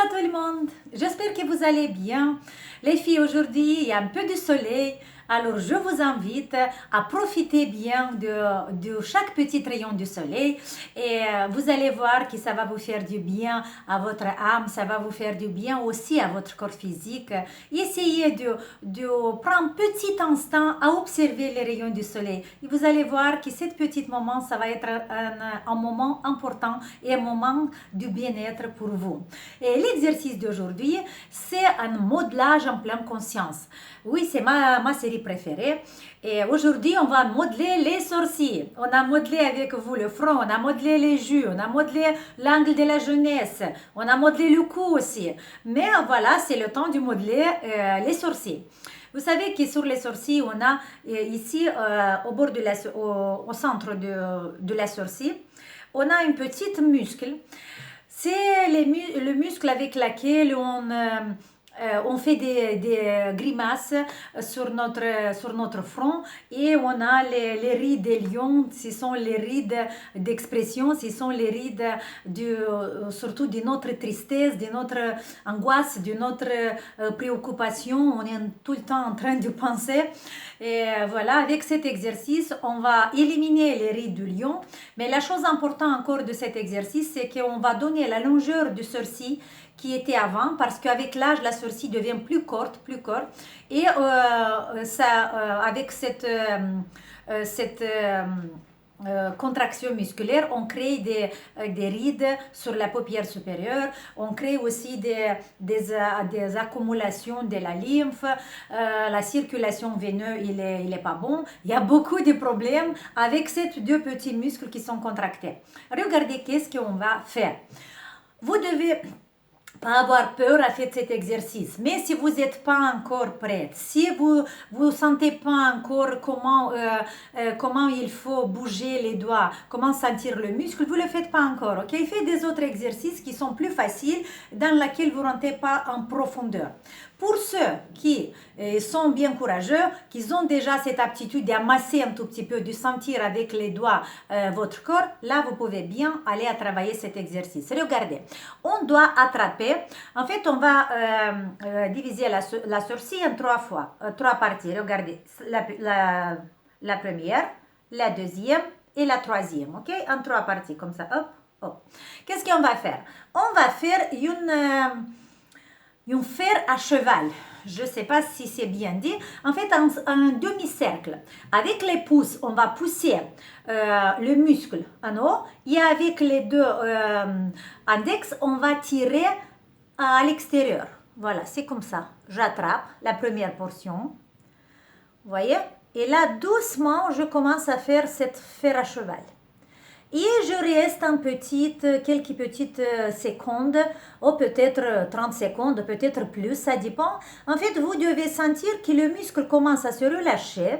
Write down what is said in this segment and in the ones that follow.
à tout le monde, j'espère que vous allez bien. Les filles, aujourd'hui, il y a un peu de soleil, alors je vous invite à profiter bien de chaque petit rayon du soleil et vous allez voir que ça va vous faire du bien à votre âme, ça va vous faire du bien aussi à votre corps physique. Essayez de prendre un petit instant à observer les rayons du soleil et vous allez voir que ce petit moment, ça va être un moment important et un moment du bien-être pour vous. Et l'exercice d'aujourd'hui, c'est un modelage en pleine conscience. Oui, c'est ma série préférée. Et aujourd'hui, on va modeler les sourcils. On a modelé avec vous le front, on a modelé les joues, on a modelé l'angle de la jeunesse, on a modelé le cou aussi. Mais voilà, c'est le temps de modeler les sourcils. Vous savez que sur les sourcils, on a ici, au bord au centre de la sourcil, on a une petite muscle. C'est le muscle avec lequel on fait des grimaces sur notre front et on a les rides des lions, ce sont les rides d'expression, ce sont les rides surtout de notre tristesse, de notre angoisse, de notre préoccupation. On est tout le temps en train de penser. Et voilà, avec cet exercice, on va éliminer les rides du lion. Mais la chose importante encore de cet exercice, c'est qu'on va donner la longueur du sourcil qui était avant, parce qu'avec l'âge, la sourcil devient plus courte, et avec cette contraction musculaire, on crée des rides sur la paupière supérieure, on crée aussi des accumulations de la lymphe, la circulation veineuse, il est pas bon. Il y a beaucoup de problèmes avec ces deux petits muscles qui sont contractés. Regardez qu'est-ce qu'on va faire. Vous devez pas avoir peur à faire cet exercice, mais si vous n'êtes pas encore prête, si vous ne sentez pas encore comment il faut bouger les doigts, comment sentir le muscle, vous ne le faites pas encore, ok? Faites des autres exercices qui sont plus faciles, dans lesquels vous ne rentrez pas en profondeur. Pour ceux qui sont bien courageux, qui ont déjà cette aptitude d'amasser un tout petit peu, de sentir avec les doigts votre corps, là vous pouvez bien aller à travailler cet exercice. Regardez, on doit attraper, en fait on va diviser la sourcil en trois parties. Regardez, la première, la deuxième et la troisième, ok? En trois parties, comme ça, hop, hop. Qu'est-ce qu'on va faire? On va faire un fer à cheval. Je ne sais pas si c'est bien dit. En fait, un demi-cercle. Avec les pouces, on va pousser le muscle en haut. Et avec les deux index, on va tirer à l'extérieur. Voilà, c'est comme ça. J'attrape la première portion. Vous voyez? Et là, doucement, je commence à faire cette fer à cheval. Et je reste quelques petites secondes, ou peut-être 30 secondes, peut-être plus, ça dépend. En fait, vous devez sentir que le muscle commence à se relâcher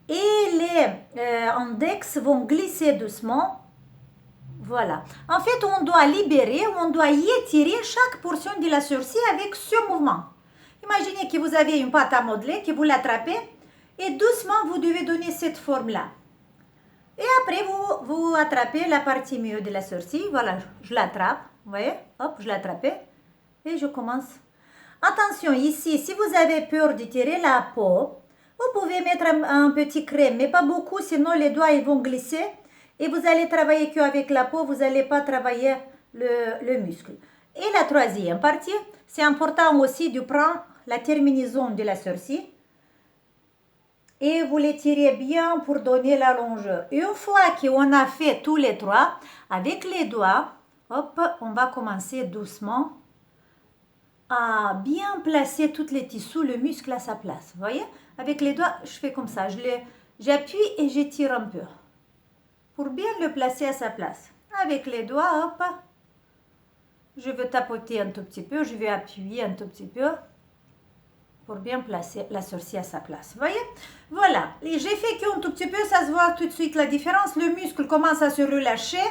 et les index vont glisser doucement. Voilà. En fait, on doit libérer, on doit étirer chaque portion de la sourcil avec ce mouvement. Imaginez que vous avez une pâte à modeler, que vous l'attrapez et doucement, vous devez donner cette forme-là. Et après, vous attrapez la partie milieu de la sourcil. Voilà, je l'attrape. Vous voyez? Hop, je l'ai attrapé. Et je commence. Attention, ici, si vous avez peur de tirer la peau, vous pouvez mettre un petit crème, mais pas beaucoup, sinon les doigts ils vont glisser. Et vous allez travailler qu'avec la peau, vous n'allez pas travailler le muscle. Et la troisième partie, c'est important aussi de prendre la terminaison de la sourcil. Et vous les tirez bien pour donner la longueur. Une fois qu'on a fait tous les trois, avec les doigts, hop, on va commencer doucement à bien placer tous les tissus, le muscle à sa place. Vous voyez? Avec les doigts, je fais comme ça. J'appuie et je tire un peu pour bien le placer à sa place. Avec les doigts, hop, je vais tapoter un tout petit peu, je vais appuyer un tout petit peu pour bien placer la sourcil à sa place. Vous voyez? Voilà. Et j'ai fait qu'un tout petit peu, ça se voit tout de suite la différence. Le muscle commence à se relâcher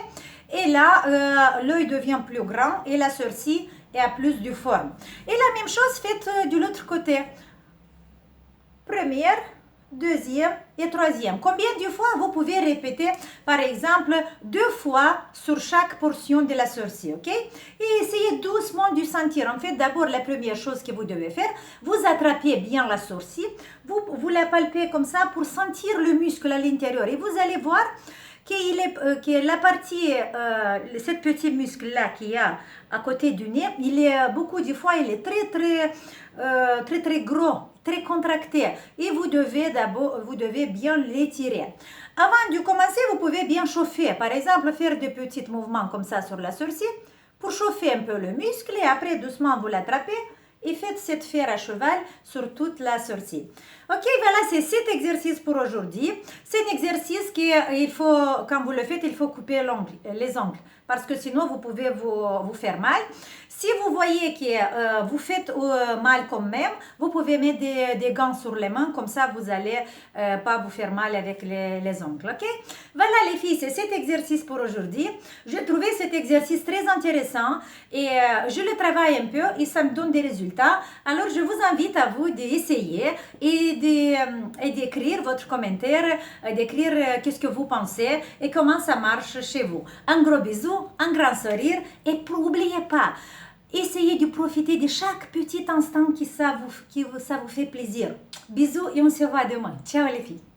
et là, l'œil devient plus grand et la sourcil a plus de forme. Et la même chose faite de l'autre côté. Première, deuxième et troisième. Combien de fois vous pouvez répéter, par exemple, 2 fois sur chaque portion de la sourcil, ok? Et essayez doucement de sentir. En fait, d'abord, la première chose que vous devez faire, vous attrapez bien la sourcil, vous la palpez comme ça pour sentir le muscle à l'intérieur. Et vous allez voir que la partie, cette petit muscle-là qu'il y a à côté du nez, il est beaucoup de fois, il est très gros, très contracté. Et vous devez bien l'étirer. Avant de commencer, vous pouvez bien chauffer. Par exemple, faire des petits mouvements comme ça sur la sourcil pour chauffer un peu le muscle et après, doucement, vous l'attrapez et faites cette fer à cheval sur toute la sourcil. Ok, voilà, c'est cet exercice pour aujourd'hui. C'est un exercice qu'il faut, quand vous le faites, il faut couper les ongles parce que sinon vous pouvez vous faire mal. Si vous voyez que vous faites mal quand même, vous pouvez mettre des gants sur les mains, comme ça vous n'allez pas vous faire mal avec les ongles. Ok? Voilà les filles, c'est cet exercice pour aujourd'hui. J'ai trouvé cet exercice très intéressant et je le travaille un peu et ça me donne des résultats. Alors je vous invite à vous d'essayer et d'écrire votre commentaire, d'écrire qu'est-ce que vous pensez et comment ça marche chez vous. Un gros bisou, un grand sourire et n'oubliez pas, essayez de profiter de chaque petit instant qui ça vous fait plaisir. Bisous et on se voit demain. Ciao les filles.